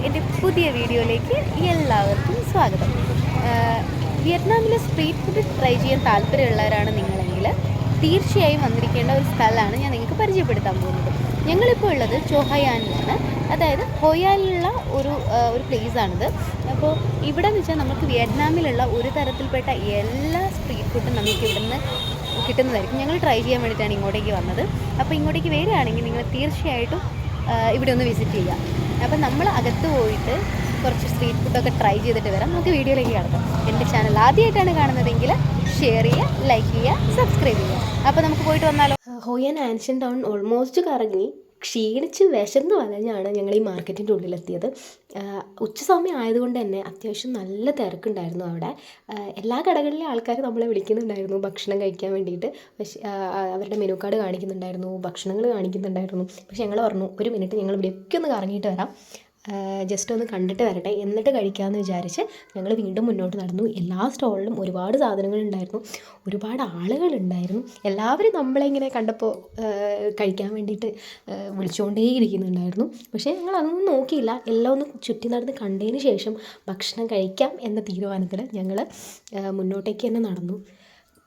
എൻ്റെ പുതിയ വീഡിയോയിലേക്ക് എല്ലാവർക്കും സ്വാഗതം. വിയറ്റ്നാമിലെ സ്ട്രീറ്റ് ഫുഡ് ട്രൈ ചെയ്യാൻ താല്പര്യമുള്ളവരാണ് നിങ്ങളെങ്കിൽ തീർച്ചയായും വന്നിരിക്കേണ്ട ഒരു സ്ഥലമാണ് ഞാൻ നിങ്ങൾക്ക് പരിചയപ്പെടുത്താൻ പോകുന്നത്. ഞങ്ങളിപ്പോൾ ഉള്ളത് ചോഹയാനിലാണ്, അതായത് ഹോയാലിലുള്ള ഒരു പ്ലേസാണിത്. അപ്പോൾ ഇവിടെ എന്ന് വെച്ചാൽ നമുക്ക് വിയറ്റ്നാമിലുള്ള ഒരു തരത്തിൽപ്പെട്ട എല്ലാ സ്ട്രീറ്റ് ഫുഡും നമുക്ക് ഇവിടുന്ന് കിട്ടുന്നതായിരിക്കും. ഞങ്ങൾ ട്രൈ ചെയ്യാൻ വേണ്ടിയിട്ടാണ് ഇങ്ങോട്ടേക്ക് വന്നത്. അപ്പോൾ ഇങ്ങോട്ടേക്ക് വരികയാണെങ്കിൽ നിങ്ങൾ തീർച്ചയായിട്ടും ഇവിടെ ഒന്ന് വിസിറ്റ് ചെയ്യുക. അപ്പം നമ്മൾ അകത്ത് പോയിട്ട് കുറച്ച് സ്ട്രീറ്റ് ഫുഡൊക്കെ ട്രൈ ചെയ്തിട്ട് വരാം. നമുക്ക് വീഡിയോയിലേക്ക് കിടക്കാം. എൻ്റെ ചാനൽ ആദ്യമായിട്ടാണ് കാണുന്നതെങ്കിൽ ഷെയർ ചെയ്യുക, ലൈക്ക് ചെയ്യുക, സബ്സ്ക്രൈബ് ചെയ്യുക. അപ്പോൾ നമുക്ക് പോയിട്ട് വന്നാലോ. ഹോയൻ ആൻഷ്യൻ ടൗൺ ഓൾമോസ്റ്റ് കറങ്ങി ക്ഷീണിച്ച് വിശന്ന് വലഞ്ഞാണ് ഞങ്ങൾ ഈ മാർക്കറ്റിൻ്റെ ഉള്ളിലെത്തിയത്. ഉച്ച സമയം ആയതുകൊണ്ട് തന്നെ അത്യാവശ്യം നല്ല തിരക്കുണ്ടായിരുന്നു അവിടെ. എല്ലാ കടകളിലെ ആൾക്കാർ നമ്മളെ വിളിക്കുന്നുണ്ടായിരുന്നു ഭക്ഷണം കഴിക്കാൻ വേണ്ടിയിട്ട്. പക്ഷേ അവരുടെ മെനു കാർഡ് കാണിക്കുന്നുണ്ടായിരുന്നു, ഭക്ഷണങ്ങൾ കാണിക്കുന്നുണ്ടായിരുന്നു. പക്ഷേ ഞങ്ങൾ പറഞ്ഞു ഒരു മിനിറ്റ് ഞങ്ങൾ ഇവിടെയൊക്കെ ഒന്ന് കറങ്ങിയിട്ട് വരാം, ജസ്റ്റ് ഒന്ന് കണ്ടിട്ട് വരട്ടെ, എന്നിട്ട് കഴിക്കാമെന്ന് വിചാരിച്ച് ഞങ്ങൾ വീണ്ടും മുന്നോട്ട് നടന്നു. എല്ലാ സ്റ്റോളിലും ഒരുപാട് സാധനങ്ങളുണ്ടായിരുന്നു, ഒരുപാട് ആളുകളുണ്ടായിരുന്നു. എല്ലാവരും നമ്മളെ ഇങ്ങനെ കണ്ടപ്പോൾ കഴിക്കാൻ വേണ്ടിയിട്ട് വിളിച്ചുകൊണ്ടേയിരിക്കുന്നുണ്ടായിരുന്നു. പക്ഷേ ഞങ്ങൾ അതൊന്നും നോക്കിയില്ല. എല്ലാം ഒന്ന് ചുറ്റി നടന്ന് കണ്ടതിന് ശേഷം ഭക്ഷണം കഴിക്കാം എന്ന തീരുമാനത്തിൽ ഞങ്ങൾ മുന്നോട്ടേക്ക് തന്നെ നടന്നു.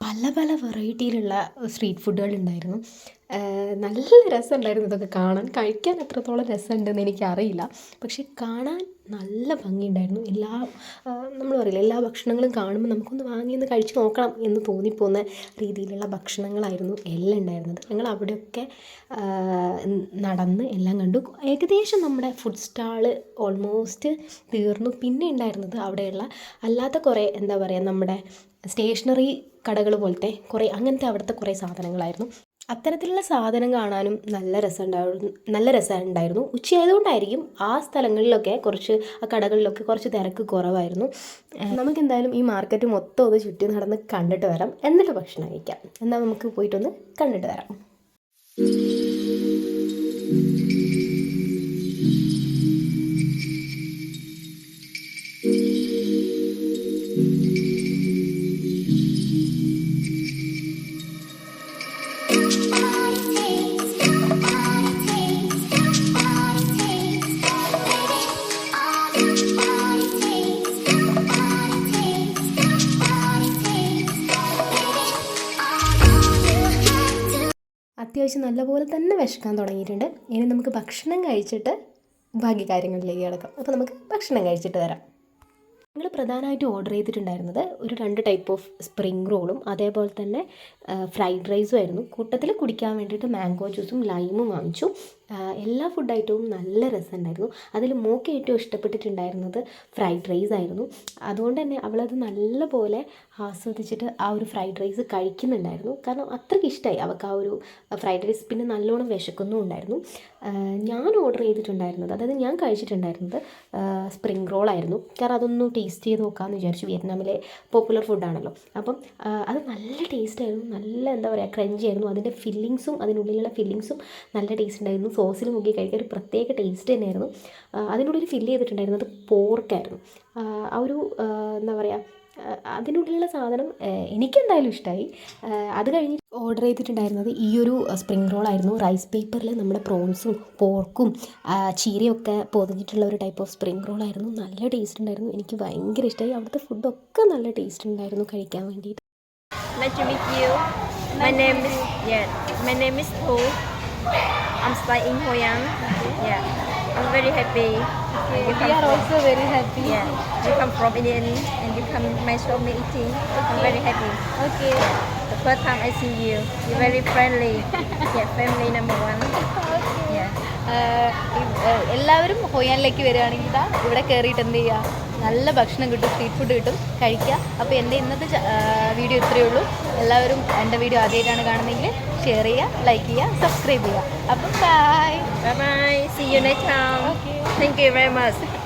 പല പല വെറൈറ്റിയിലുള്ള സ്ട്രീറ്റ് ഫുഡുകളുണ്ടായിരുന്നു. നല്ല രസമുണ്ടായിരുന്നു ഇതൊക്കെ കാണാൻ. കഴിക്കാൻ എത്രത്തോളം രസമുണ്ടെന്ന് എനിക്കറിയില്ല, പക്ഷേ കാണാൻ നല്ല ഭംഗിയുണ്ടായിരുന്നു. നമ്മൾ പറയില്ല, എല്ലാ ഭക്ഷണങ്ങളും കാണുമ്പോൾ നമുക്കൊന്ന് വാങ്ങിയൊന്ന് കഴിച്ച് നോക്കണം എന്ന് തോന്നിപ്പോകുന്ന രീതിയിലുള്ള ഭക്ഷണങ്ങളായിരുന്നു എല്ലാം ഉണ്ടായിരുന്നത്. ഞങ്ങൾ അവിടെയൊക്കെ നടന്ന് എല്ലാം കണ്ടു. ഏകദേശം നമ്മുടെ ഫുഡ് സ്റ്റാള് ഓൾമോസ്റ്റ് തീർന്നു. പിന്നെ ഉണ്ടായിരുന്നത് അവിടെയുള്ള അല്ലാത്ത കുറേ എന്താ പറയുക, നമ്മുടെ സ്റ്റേഷനറി കടകൾ പോലത്തെ കുറേ അങ്ങനത്തെ അവിടുത്തെ കുറേ സാധനങ്ങളായിരുന്നു. അത്തരത്തിലുള്ള സാധനം കാണാനും നല്ല രസമുണ്ടായിരുന്നു. ഉച്ചയായതുകൊണ്ടായിരിക്കും ആ സ്ഥലങ്ങളിലൊക്കെ ആ കടകളിലൊക്കെ കുറച്ച് തിരക്ക് കുറവായിരുന്നു. നമുക്കെന്തായാലും ഈ മാർക്കറ്റ് മൊത്തം ഒന്ന് ചുറ്റി നടന്ന് കണ്ടിട്ട് വരാം, എന്നിട്ട് ഭക്ഷണം കഴിക്കാം. എന്നാൽ നമുക്ക് പോയിട്ടൊന്ന് കണ്ടിട്ട് വരാം. അത്യാവശ്യം നല്ലപോലെ തന്നെ വിശക്കാൻ തുടങ്ങിയിട്ടുണ്ട്. ഇനി നമുക്ക് ഭക്ഷണം കഴിച്ചിട്ട് ബാക്കി കാര്യങ്ങളിലേക്ക് കിടക്കാം. അപ്പോൾ നമുക്ക് ഭക്ഷണം കഴിച്ചിട്ട് വരാം. ഞങ്ങൾ പ്രധാനമായിട്ട് ഓർഡർ ചെയ്തിട്ടുണ്ടായിരുന്നത് ഒരു 2 ടൈപ്പ് ഓഫ് സ്പ്രിംഗ് റോളും അതേപോലെ തന്നെ ഫ്രൈഡ് റൈസും ആയിരുന്നു. കൂട്ടത്തിൽ കുടിക്കാൻ വേണ്ടിയിട്ട് മാംഗോ ജ്യൂസും ലൈമും വാങ്ങിച്ചു. എല്ലാ ഫുഡ് ഐറ്റവും നല്ല രസമുണ്ടായിരുന്നു. അതിൽ മോൾക്ക് ഏറ്റവും ഇഷ്ടപ്പെട്ടിട്ടുണ്ടായിരുന്നത് ഫ്രൈഡ് റൈസ് ആയിരുന്നു. അതുകൊണ്ട് തന്നെ അവളത് നല്ലപോലെ ആസ്വദിച്ചിട്ട് ആ ഒരു ഫ്രൈഡ് റൈസ് കഴിക്കുന്നുണ്ടായിരുന്നു. കാരണം അത്രയ്ക്ക് ഇഷ്ടമായി അവൾക്ക് ആ ഒരു ഫ്രൈഡ് റൈസ്. പിന്നെ നല്ലോണം വിശക്കുന്നും ഉണ്ടായിരുന്നു. ഞാൻ ഓർഡർ ചെയ്തിട്ടുണ്ടായിരുന്നത്, അതായത് ഞാൻ കഴിച്ചിട്ടുണ്ടായിരുന്നത് സ്പ്രിംഗ് റോളായിരുന്നു. കാരണം അതൊന്ന് ടേസ്റ്റ് ചെയ്ത് നോക്കാമെന്ന് വിചാരിച്ചു. വിയറ്റ്നാമിലെ പോപ്പുലർ ഫുഡാണല്ലോ. അപ്പം അത് നല്ല ടേസ്റ്റ് ആയിരുന്നു. നല്ല എന്താ പറയുക, ക്രഞ്ചി ആയിരുന്നു. അതിൻ്റെ ഫില്ലിങ്സും അതിനുള്ളിലുള്ള ഫില്ലിങ്സും നല്ല ടേസ്റ്റ് ഉണ്ടായിരുന്നു. സോസിൽ മുക്കി കഴിക്കാൻ ഒരു പ്രത്യേക ടേസ്റ്റ് തന്നെയായിരുന്നു. അതിനുള്ളിൽ ഫില്ല് ചെയ്തിട്ടുണ്ടായിരുന്നത് പോർക്കായിരുന്നു. ആ ഒരു എന്താ പറയുക, അതിനുള്ളിലുള്ള സാധനം എനിക്കെന്തായാലും ഇഷ്ടമായി. അത് കഴിഞ്ഞ് ഓർഡർ ചെയ്തിട്ടുണ്ടായിരുന്നത് ഈ ഒരു സ്പ്രിംഗ് റോളായിരുന്നു. റൈസ് പേപ്പറിൽ നമ്മുടെ പ്രോൺസും പോർക്കും ചീരയൊക്കെ പൊതിഞ്ഞിട്ടുള്ള ഒരു ടൈപ്പ് ഓഫ് സ്പ്രിംഗ് റോളായിരുന്നു. നല്ല ടേസ്റ്റ് ഉണ്ടായിരുന്നു. എനിക്ക് ഭയങ്കര ഇഷ്ടമായി. അവിടുത്തെ ഫുഡൊക്കെ നല്ല ടേസ്റ്റ് ഉണ്ടായിരുന്നു കഴിക്കാൻ വേണ്ടിയിട്ട്. Nice to meet you. My name is Thu. I'm staying in Hoi An. Yeah, I'm very happy. Okay, we are also very happy. Yeah, you come from Indian and you come my shop me eating. I'm very happy. Okay. The first time I see you, you're very friendly. Yeah, family number one. Yeah. എല്ലാവരും ഹോയാനിലേക്ക് വരികയാണെങ്കിൽ ഇവിടെ കയറിയിട്ട് എന്ത് ചെയ്യുക, നല്ല ഭക്ഷണം കിട്ടും, street food കിട്ടും, കഴിക്കുക. അപ്പോൾ എൻ്റെ ഇന്നത്തെ വീഡിയോ ഇത്രയേ ഉള്ളൂ. എല്ലാവരും എൻ്റെ വീഡിയോ ആദ്യമായിട്ടാണ് കാണുന്നതെങ്കിൽ ഷെയർ ചെയ്യുക, ലൈക്ക് ചെയ്യുക, സബ്സ്ക്രൈബ് ചെയ്യുക. അപ്പം by. Bye bye. See you next time. Okay. Thank you very much.